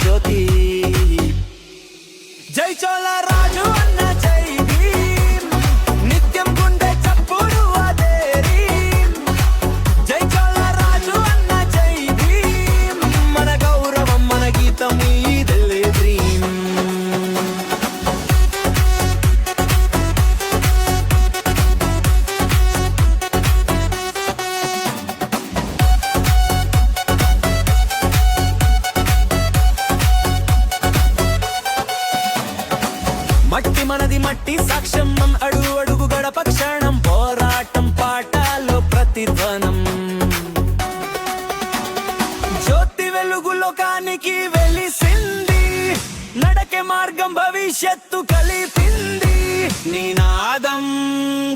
జ్యోతి. జై చోళ రాజు అన్న జై భీమ్, నిత్యం గుండె చప్పుడు అదేరి. జై చోళ రాజు అన్న జై భీమ్, మన గౌరవం మన గీతం ఇదే డ్రీమ్. మట్టి మనది మట్టి సాక్ష్యం, అడుగు అడుగు గడప క్షణం, పోరాటం పాటలో ప్రతిధ్వనం. జ్యోతి వెలుగు లోకానికి వెలిసింది, నడకే మార్గం భవిష్యత్తు కలిపింది. నినాదం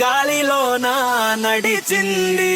గాలిలోన నడిచింది.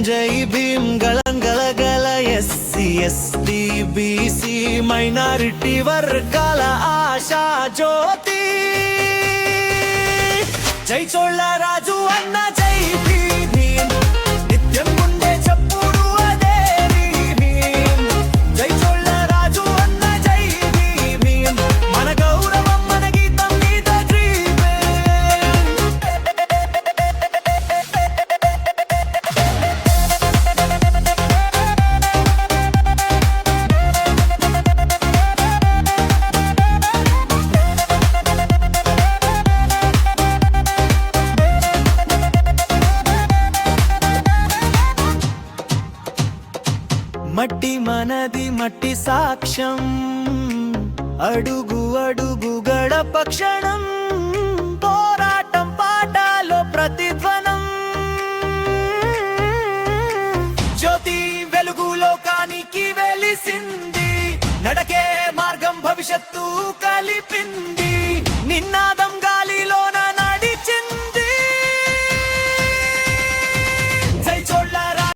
జై భీమ్ గళంగల గల ఎస్సీ ఎస్టీ బీసీ మైనారిటీ వర్గాల ఆశా జ్యోతి. జై చోళ రాజు అన్న జై భీమ్, నిత్యం గుండె చప్పుడు అదేరి. జై చోళ రాజు అన్న జై భీమ్, మన గౌరవం మన గీతం మీద డ్రీమ్. మట్టి మనది మట్టి సాక్ష్యం, అడుగు అడుగు గడప క్షణం, పోరాటం పాటలో ప్రతిధ్వనం. జ్యోతి వెలుగు లోకానికి వెలిసింది, నడకే మార్గం భవిష్యత్తు కలిపింది. నినాద